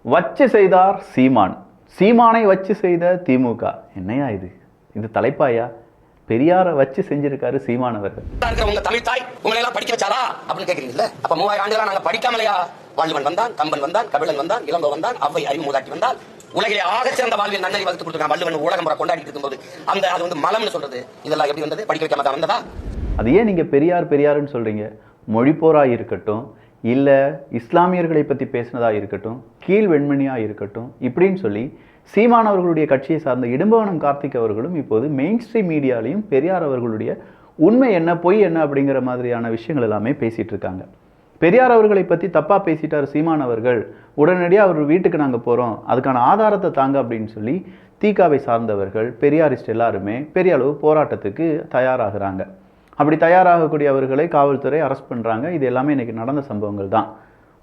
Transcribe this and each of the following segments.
வச்சு செய்தார் சீமான், சீமானை வச்சு செய்த திமுக. என்னையா இது? இது தலைப்பாயா? பெரியாரை வச்சு செஞ்சிருக்காரு சீமான் அவர்கள். உங்க தமிழ் தாய் உங்களை எல்லாம் படிக்க வச்சாரா அப்படின்னு கேக்குறீங்கல்ல? அப்ப 3000 ஆண்டுகளா நாங்க படிக்காமலையா? வள்ளுவன் வந்தான், கம்பன் வந்தான், கபிலன் வந்தான், இளங்கோ வந்தான், அவ்வை அறிவு மூதாட்டி வந்தால், உலகிலே ஆக சிறந்த வாழ்வில் நன்னறி வகுத்து கொடுத்துருக்கான். வள்ளுவன் உலகம் முறை கொண்டாடி இருக்கும்போது அந்த அது வந்து மலம்னு சொல்றது. இதெல்லாம் எப்படி வந்தது? படிக்க வைக்காம தான் வந்ததா? அது ஏன் நீங்க பெரியாருன்னு சொல்றீங்க? மொழிப்போரா இருக்கட்டும், இல்ல இஸ்லாமியர்களை பத்தி பேசினதா இருக்கட்டும், கீழ் வெண்மணியா இருக்கட்டும், இப்படின்னு சொல்லி சீமான் அவர்களுடைய கட்சியை சார்ந்த இடும்பவனம் கார்த்திக் அவர்களும் இப்போது மெயின் ஸ்ட்ரீம் மீடியாலையும் பெரியார் அவர்களுடைய உண்மை என்ன பொய் என்ன அப்படிங்கிற மாதிரியான விஷயங்கள் எல்லாமே பேசிட்டு இருக்காங்க. பெரியார் அவர்களை பற்றி தப்பாக பேசிட்டார் சீமான் அவர்கள், உடனடியாக அவர் வீட்டுக்கு நாங்கள் போகிறோம், அதுக்கான ஆதாரத்தை தாங்க அப்படின்னு சொல்லி தீகாவை சார்ந்தவர்கள் பெரியாரிஸ்ட் எல்லாருமே பெரிய அளவு போராட்டத்துக்கு தயாராகிறாங்க. அப்படி தயாராகக்கூடிய அவர்களை காவல்துறை அரெஸ்ட் பண்ணுறாங்க. இது எல்லாமே இன்றைக்கி நடந்த சம்பவங்கள் தான்.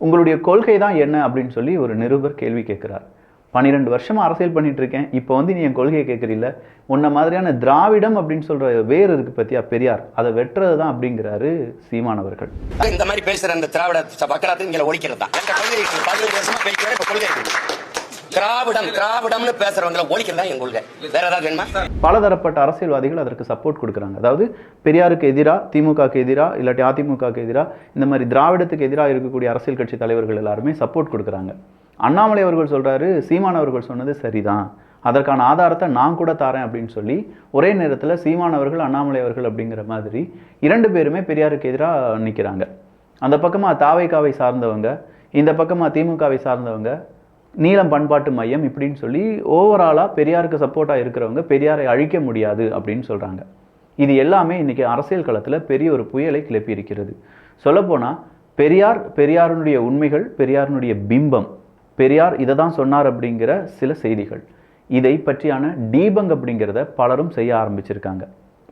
உங்களுடைய கொள்கை தான் என்ன அப்படின்னு சொல்லி ஒரு நிருபர் கேள்வி கேட்குறார். 12 வருஷமாக அரசியல் பண்ணிட்டு இருக்கேன், இப்போ வந்து நீ என் கொள்கையை கேட்குறீல்ல, உன்ன மாதிரியான திராவிடம் அப்படின்னு சொல்ற வேறு இருக்கு பத்தியா பெரியார், அதை வெட்டுறது தான் அப்படிங்கிறாரு சீமான் அவர்கள். இந்த மாதிரி பேசுற அந்த திராவிட பக்கராத்து இங்க ஒழிக்கிறது தான். 15 வருஷமா பேசுற இப்ப கொள்கை திராவிடம்னு பேசுறவங்களை ஒழிக்கிறது தான் என் கொள்கை. வேற ஏதாவது வேணுமா? பலதரப்பட்ட அரசியல்வாதிகள் அதற்கு சப்போர்ட் கொடுக்குறாங்க. அதாவது பெரியாருக்கு எதிராக, திமுகக்கு எதிராக, இல்லாட்டி அதிமுகக்கு எதிராக, இந்த மாதிரி திராவிடத்துக்கு எதிராக இருக்கக்கூடிய அரசியல் கட்சி தலைவர்கள் எல்லாருமே சப்போர்ட் கொடுக்குறாங்க. அண்ணாமலை அவர்கள் சொல்றாரு, சீமான் அவர்கள் சொன்னது சரிதான், அதற்கான ஆதாரத்தை நான் கூட தாரேன் அப்படின்னு சொல்லி ஒரே நேரத்தில் சீமான் அவர்கள் அண்ணாமலை அவர்கள் அப்படிங்கிற மாதிரி 2 பேருமே பெரியாருக்கு எதிராக நிற்கிறாங்க. அந்த பக்கமாக தாவைக்காவை சார்ந்தவங்க, இந்த பக்கமாக திமுகவை சார்ந்தவங்க, நீலம் பண்பாட்டு மையம் இப்படின்னு சொல்லி ஓவராலாக பெரியாருக்கு சப்போர்ட்டாக இருக்கிறவங்க பெரியாரை அழிக்க முடியாது அப்படின்னு சொல்கிறாங்க. இது எல்லாமே இன்றைக்கி அரசியல் களத்தில் பெரிய ஒரு புயலை கிளப்பி இருக்கிறது. சொல்லப்போனால் பெரியாருடைய உண்மைகள், பெரியாருடைய பிம்பம், பெரியார் இதை தான் சொன்னார் அப்படிங்கிற சில செய்திகள், இதை பற்றியான டீபங் அப்படிங்கிறத பலரும் செய்ய ஆரம்பிச்சிருக்காங்க.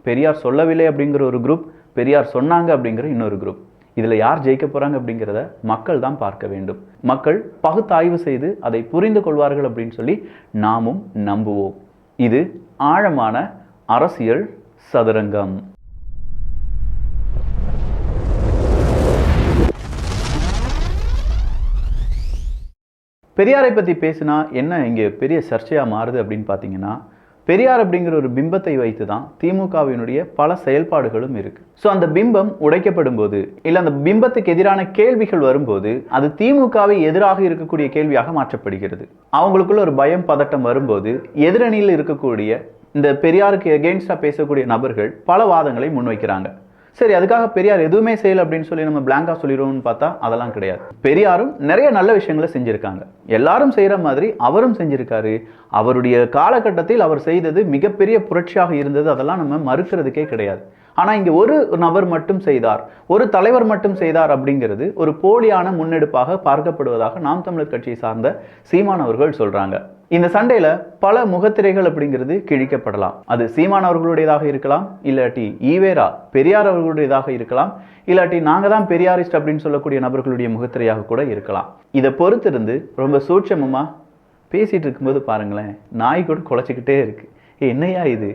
பெரியார் சொல்லவில்லை அப்படிங்கிற ஒரு குரூப், பெரியார் சொன்னாங்க அப்படிங்கிற இன்னொரு குரூப். இதில் யார் ஜெயிக்க போகிறாங்க அப்படிங்கிறத மக்கள் தான் பார்க்க வேண்டும். மக்கள் பகுத்தாய்வு செய்து அதை புரிந்து கொள்வார்கள் அப்படின்னு சொல்லி நாமும் நம்புவோம். இது ஆழமான அரசியல் சதுரங்கம். பெரியாரை பற்றி பேசினா என்ன இங்கே பெரிய சர்ச்சையாக மாறுது அப்படின்னு பார்த்தீங்கன்னா, பெரியார் அப்படிங்கிற ஒரு பிம்பத்தை வைத்து தான் திமுகவினுடைய பல செயல்பாடுகளும் இருக்கு. ஸோ அந்த பிம்பம் உடைக்கப்படும் போது, இல்லை அந்த பிம்பத்துக்கு எதிரான கேள்விகள் வரும்போது, அது திமுகவை எதிராக இருக்கக்கூடிய கேள்வியாக மாற்றப்படுகிறது. அவங்களுக்குள்ள ஒரு பயம் பதட்டம் வரும்போது, எதிரணியில் இருக்கக்கூடிய இந்த பெரியாருக்கு எகெயின்ஸ்டாக பேசக்கூடிய நபர்கள் பல வாதங்களை முன்வைக்கிறாங்க. சரி, அதுக்காக பெரியார் எதுவுமே செய்யலை அப்படின்னு சொல்லி நம்ம பிளாங்கா சொல்லிடுவோம்னு பார்த்தா அதெல்லாம் கிடையாது. பெரியாரும் நிறைய நல்ல விஷயங்களை செஞ்சிருக்காங்க. எல்லாரும் செய்கிற மாதிரி அவரும் செஞ்சிருக்காரு. அவருடைய காலகட்டத்தில் அவர் செய்தது மிகப்பெரிய புரட்சியாக இருந்தது. அதெல்லாம் நம்ம மறுக்கிறதுக்கே கிடையாது. ஆனால் இங்கே ஒரு நபர் மட்டும் செய்தார், ஒரு தலைவர் மட்டும் செய்தார் அப்படிங்கிறது ஒரு போலியான முன்னெடுப்பாக பார்க்கப்படுவதாக நாம் தமிழர் கட்சியை சார்ந்த சீமான் அவர்கள் சொல்றாங்க. இந்த சண்டையில பல முகத்திரைகள் அப்படிங்கிறது கிழிக்கப்படலாம். அது சீமான் அவர்களுடையதாக இருக்கலாம், இல்லாட்டி ஈவேரா பெரியார் அவர்களுடையதாக இருக்கலாம், இல்லாட்டி நாங்க தான் பெரியாரிஸ்ட் அப்படின்னு சொல்லக்கூடிய நபர்களுடைய முகத்திரையாக கூட இருக்கலாம். இதை பொறுத்திருந்து ரொம்ப சூட்சமமா பேசிட்டு இருக்கும்போது பாருங்களேன், நாய் கூட குலைச்சிக்கிட்டே இருக்கு. என்னையா இது?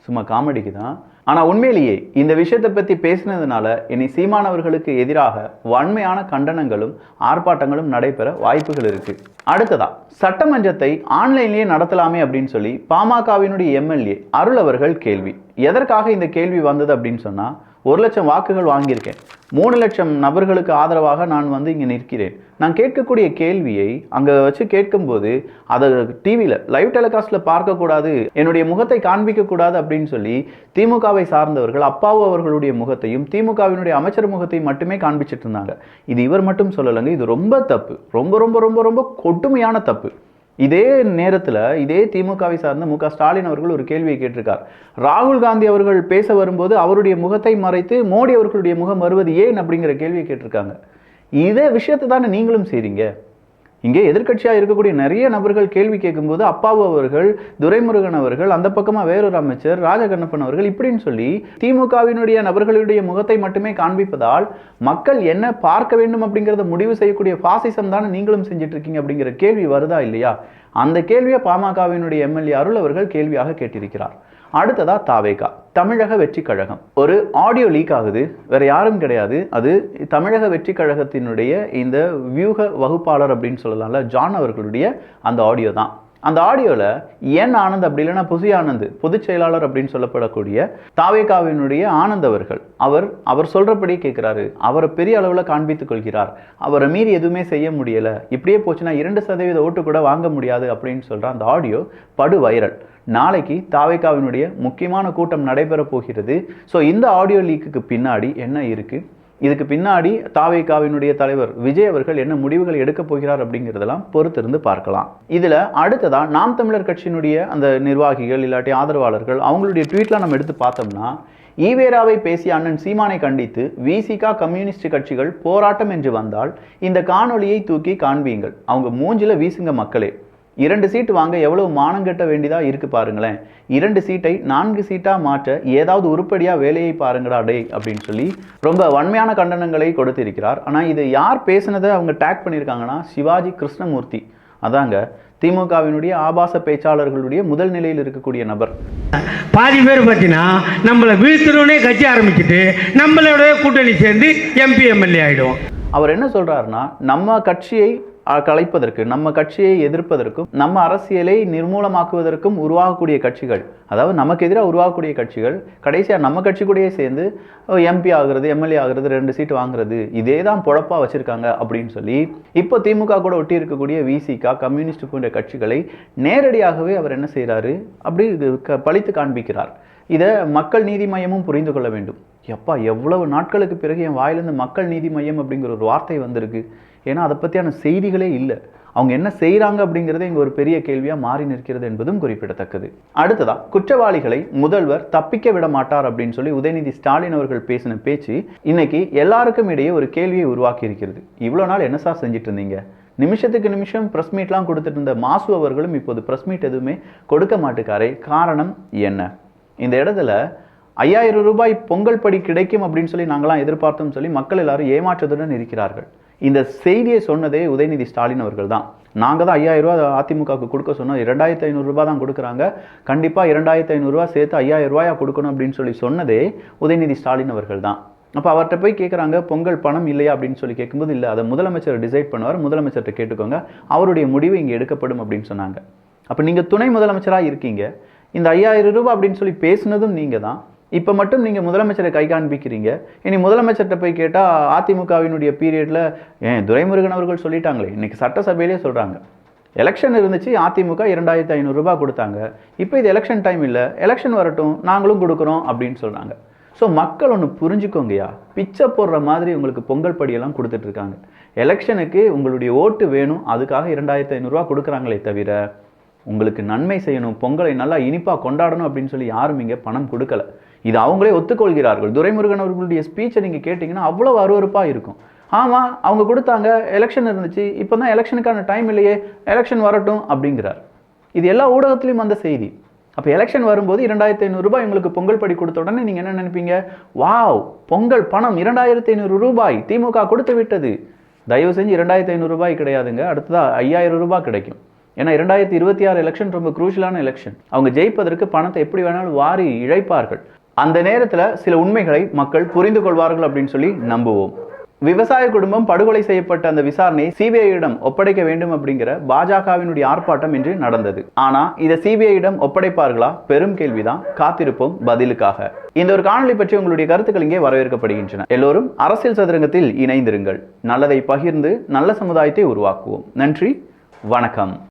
சும்மா காமெடிக்கு தான். ஆனால் உண்மையிலேயே இந்த விஷயத்தை பற்றி பேசினதுனால இனி சீமானவர்களுக்கு எதிராக வன்மையான கண்டனங்களும் ஆர்ப்பாட்டங்களும் நடைபெற வாய்ப்புகள் இருக்கு. அடுத்ததா, சட்டமன்றத்தை ஆன்லைன்லேயே நடத்தலாமே அப்படின்னு சொல்லி பாமகவினுடைய எம்எல்ஏ அருள் அவர்கள் கேள்வி. எதற்காக இந்த கேள்வி வந்தது அப்படின்னு சொன்னால், 1 லட்சம் வாக்குகள் வாங்கியிருக்கேன், 3 லட்சம் நபர்களுக்கு ஆதரவாக நான் வந்து இங்கே நிற்கிறேன். நான் கேட்கக்கூடிய கேள்வியை அங்கே வச்சு கேட்கும்போது அதை டிவியில் லைவ் டெலிகாஸ்ட்டில் பார்க்கக்கூடாது, என்னுடைய முகத்தை காண்பிக்கக்கூடாது அப்படின்னு சொல்லி திமுகவை சார்ந்தவர்கள் அப்பாவு அவர்களுடைய முகத்தையும் திமுகவினுடைய அமைச்சர் முகத்தையும் மட்டுமே காண்பிச்சிட்டு இருந்தாங்க. இது இவர் மட்டும் சொல்லலைங்க, இது ரொம்ப தப்பு, ரொம்ப ரொம்ப ரொம்ப ரொம்ப கொடுமையான தப்பு. இதே நேரத்தில் இதே திமுகவை சார்ந்த மு.க. ஸ்டாலின் அவர்கள் ஒரு கேள்வியை கேட்டிருக்கார். ராகுல் காந்தி அவர்கள் பேச வரும்போது அவருடைய முகத்தை மறைத்து மோடி அவர்களுடைய முகம் வருவது ஏன் அப்படிங்கிற கேள்வியை கேட்டிருக்காங்க. இதே விஷயத்தை தானே நீங்களும் செய்றீங்க. இங்கே எதிர்க்கட்சியாக இருக்கக்கூடிய நிறைய நபர்கள் கேள்வி கேட்கும்போது அப்பாவு அவர்கள், துரைமுருகன் அவர்கள், அந்த பக்கமாக வேறொரு அமைச்சர் ராஜகண்ணப்பன் அவர்கள் இப்படின்னு சொல்லி திமுகவினுடைய நபர்களுடைய முகத்தை மட்டுமே காண்பிப்பதால் மக்கள் என்ன பார்க்க வேண்டும் அப்படிங்கிறத முடிவு செய்யக்கூடிய பாசிசம் தானே நீங்களும் செஞ்சுட்டு இருக்கீங்க அப்படிங்கிற கேள்வி வருதா இல்லையா? அந்த கேள்வியை பாமகவினுடைய எம்எல்ஏ அருள் அவர்கள் கேள்வியாக கேட்டிருக்கிறார். அடுத்ததா தமிழக வெற்றி கழகம். ஒரு ஆடியோ லீக் ஆகுது, வேற யாரும் கிடையாது, அது தமிழக வெற்றி கழகத்தினுடைய இந்த வியூக வகுப்பாளர் அப்படின்னு சொல்லலாம்ல, ஜான் அவர்களுடைய அந்த ஆடியோ தான். அந்த ஆடியோல என் ஆனந்த் அப்படி இல்லைன்னா புசி ஆனந்த் பொதுச் செயலாளர் அப்படின்னு சொல்லப்படக்கூடிய தாவேகாவினுடைய ஆனந்த் அவர்கள் அவர் சொல்றபடி கேட்கிறாரு. அவரை பெரிய அளவுல காண்பித்துக் கொள்கிறார். அவரை மீறி எதுவுமே செய்ய முடியல, இப்படியே போச்சுன்னா 2% ஓட்டு கூட வாங்க முடியாது அப்படின்னு சொல்ற அந்த ஆடியோ படு வைரல். நாளைக்கு தாவேகாவினுடைய முக்கியமான கூட்டம் நடைபெற போகிறது. ஸோ இந்த ஆடியோ லீக்குக்கு பின்னாடி என்ன இருக்கு, இதுக்கு பின்னாடி தாவேகாவினுடைய தலைவர் விஜய் அவர்கள் என்ன முடிவுகள் எடுக்க போகிறார் அப்படிங்கிறதெல்லாம் பொறுத்திருந்து பார்க்கலாம். இதுல அடுத்ததா நாம் தமிழர் கட்சியினுடைய அந்த நிர்வாகிகள் இல்லாட்டி ஆதரவாளர்கள் அவங்களுடைய ட்வீட்லாம் நம்ம எடுத்து பார்த்தோம்னா, ஈவேராவை பேசிய அண்ணன் சீமானை கண்டித்து விசிகா கம்யூனிஸ்ட் கட்சிகள் போராட்டம் என்று வந்தால் இந்த காணொலியை தூக்கி காண்பீங்கள், அவங்க மூஞ்சில வீசுங்க மக்களே, 2 சீட்டு வாங்க எவ்வளவு மானம் கட்ட வேண்டியதா இருக்கு பாருங்களேன், 2 சீட்டை 4 சீட்டா மாற்ற ஏதாவது உருப்படியா வேலையை பாருங்கடா டே அப்படின்னு சொல்லி ரொம்ப வன்மையான கண்டனங்களை கொடுத்திருக்கிறார். ஆனா இது யார் பேசினதை அவங்க டேக் பண்ணியிருக்காங்கன்னா சிவாஜி கிருஷ்ணமூர்த்தி, அதாங்க திமுகவினுடைய ஆபாச பேச்சாளர்களுடைய முதல் நிலையில் இருக்கக்கூடிய நபர். பாதி பேர் பார்த்தீங்கன்னா நம்மளை வீழ்த்தணுன்னே கட்சி ஆரம்பிச்சுட்டு நம்மளோட கூட்டணி சேர்ந்து MP MLA ஆயிடுவோம். அவர் என்ன சொல்றாருன்னா, நம்ம கட்சியை கலைப்பதற்கு, நம்ம கட்சியை எதிர்ப்பதற்கும், நம்ம அரசியலை நிர்மூலமாக்குவதற்கும் உருவாகக்கூடிய கட்சிகள், அதாவது நமக்கு எதிராக உருவாகக்கூடிய கட்சிகள் கடைசியாக நம்ம கட்சி கூடயே சேர்ந்து MP ஆகுறது, MLA ஆகுறது, 2 சீட்டு வாங்குறது, இதே தான் பொழப்பா வச்சிருக்காங்க அப்படின்னு சொல்லி இப்போ திமுக கூட ஒட்டி இருக்கக்கூடிய விசிகா கம்யூனிஸ்ட் போன்ற கட்சிகளை நேரடியாகவே அவர் என்ன செய்கிறாரு, அப்படி பழித்து காண்பிக்கிறார். இதை மக்கள் நீதி மையமும் புரிந்து கொள்ள வேண்டும். எப்பா எவ்வளவு நாட்களுக்கு பிறகு என் வாயிலிருந்து மக்கள் நீதி மையம் அப்படிங்கிற ஒரு வார்த்தை வந்திருக்கு. ஏன்னா அதை பற்றியான செய்திகளே இல்லை. அவங்க என்ன செய்கிறாங்க அப்படிங்கிறது இங்கே ஒரு பெரிய கேள்வியாக மாறி நிற்கிறது என்பதும் குறிப்பிடத்தக்கது. அடுத்ததா குற்றவாளிகளை முதல்வர் தப்பிக்க விட மாட்டார் அப்படின்னு சொல்லி உதயநிதி ஸ்டாலின் அவர்கள் பேசின பேச்சு இன்னைக்கு எல்லாருக்கும் இடையே ஒரு கேள்வியை உருவாக்கி இருக்கிறது. இவ்வளோ நாள் என்ன சார் செஞ்சுட்டு இருந்தீங்க? நிமிஷத்துக்கு நிமிஷம் ப்ரெஸ் மீட்லாம் கொடுத்துட்டு இருந்த மாசு அவர்களும் இப்போது ப்ரெஸ் மீட் எதுவுமே கொடுக்க மாட்டுக்காரே, காரணம் என்ன? இந்த இடத்துல 5000 ரூபாய் பொங்கல் படி கிடைக்கும் அப்படின்னு சொல்லி நாங்களாம் எதிர்பார்த்தோம் சொல்லி மக்கள் எல்லாரும் ஏமாற்றத்துடன் இருக்கிறார்கள். இந்த செய்தியை சொன்னதே உதயநிதி ஸ்டாலின் அவர்கள் தான். நாங்கள் தான் 5000 ரூபா அதிமுகவுக்கு கொடுக்க சொன்னோம், 2500 ரூபாய் தான் கொடுக்குறாங்க, கண்டிப்பாக 2500 ரூபா சேர்த்து 5000 ரூபாயா கொடுக்கணும் அப்படின்னு சொல்லி சொன்னதே உதயநிதி ஸ்டாலின் அவர்கள் தான். அப்போ அவர்கிட்ட போய் கேட்குறாங்க, பொங்கல் பணம் இல்லையா அப்படின்னு சொல்லி கேட்கும்போது, இல்லை அதை முதலமைச்சர் டிசைட் பண்ணுவார், முதலமைச்சர்கிட்ட கேட்டுக்கோங்க, அவருடைய முடிவு இங்கே எடுக்கப்படும் அப்படின்னு சொன்னாங்க. அப்போ நீங்கள் துணை முதலமைச்சராக இருக்கீங்க, இந்த 5000 ரூபாய் அப்படின்னு சொல்லி பேசுனதும் நீங்கள் தான். இப்போ மட்டும் நீங்கள் முதலமைச்சரை கை காண்பிக்கிறீங்க. இனி முதலமைச்சர்கிட்ட போய் கேட்டால் அதிமுகவினுடைய பீரியடில் துரைமுருகன் அவர்கள் சொல்லிட்டாங்களே, இன்னைக்கு சட்டசபையிலே சொல்கிறாங்க, எலெக்ஷன் இருந்துச்சு, அதிமுக 2500 ரூபாய் கொடுத்தாங்க, இப்போ இது எலெக்ஷன் டைம் இல்லை, எலெக்ஷன் வரட்டும் நாங்களும் கொடுக்குறோம் அப்படின்னு சொல்கிறாங்க. ஸோ மக்கள் ஒன்று புரிஞ்சுக்கோங்கயா, பிச்சை போடுற மாதிரி உங்களுக்கு பொங்கல் படியெல்லாம் கொடுத்துட்டு இருக்காங்க. எலெக்ஷனுக்கு உங்களுடைய ஓட்டு வேணும், அதுக்காக 2500 ரூபா கொடுக்குறாங்களே தவிர உங்களுக்கு நன்மை செய்யணும், பொங்கலை நல்லா இனிப்பாக கொண்டாடணும் அப்படின்னு சொல்லி யாரும் இங்கே பணம் கொடுக்கல. இது அவங்களே ஒத்துக்கொள்கிறார்கள். துரைமுருகன் அவர்களுடைய ஸ்பீச்சை நீங்கள் கேட்டிங்கன்னா அவ்வளோ அருவருப்பாக இருக்கும். ஆமாம் அவங்க கொடுத்தாங்க, எலெக்ஷன் இருந்துச்சு, இப்போ தான் எலெக்ஷனுக்கான டைம் இல்லையே, எலெக்ஷன் வரட்டும் அப்படிங்கிறார். இது எல்லா ஊடகத்திலையும் வந்த செய்தி. அப்போ எலெக்ஷன் வரும்போது 2500 ரூபாய் உங்களுக்கு பொங்கல் படி கொடுத்த உடனே நீங்கள் என்ன நினைப்பீங்க? வாவ், பொங்கல் பணம் 2500 ரூபாய் திமுக கொடுத்து விட்டது. தயவு செஞ்சு 2500 ரூபாய் கிடையாதுங்க, அடுத்ததாக 5000 ரூபாய் கிடைக்கும். ஏன்னா 2026 எலெக்ஷன் ரொம்ப குரூஷியலான எலெக்ஷன். அவங்க ஜெயிப்பதற்கு பணத்தை எப்படி வேணாலும் வாரி இழைப்பார்கள். அந்த நேரத்தில் சில உண்மைகளை மக்கள் புரிந்து கொள்வார்கள் அப்படின்னு சொல்லி நம்புவோம். விவசாய குடும்பம் படுகொலை செய்யப்பட்ட அந்த விசாரணையை சிபிஐயிடம் ஒப்படைக்க வேண்டும் அப்படிங்கிற பாஜகவினுடைய ஆர்ப்பாட்டம் இன்று நடந்தது. ஆனா இதை சிபிஐயிடம் ஒப்படைப்பார்களா? பெரும் கேள்விதான். காத்திருப்போம் பதிலுக்காக. இந்த ஒரு காணொலி பற்றி உங்களுடைய கருத்துக்கள் இங்கே வரவேற்கப்படுகின்றன. எல்லோரும் அரசியல் சதுரங்கத்தில் இணைந்திருங்கள். நல்லதை பகிர்ந்து நல்ல சமுதாயத்தை உருவாக்குவோம். நன்றி, வணக்கம்.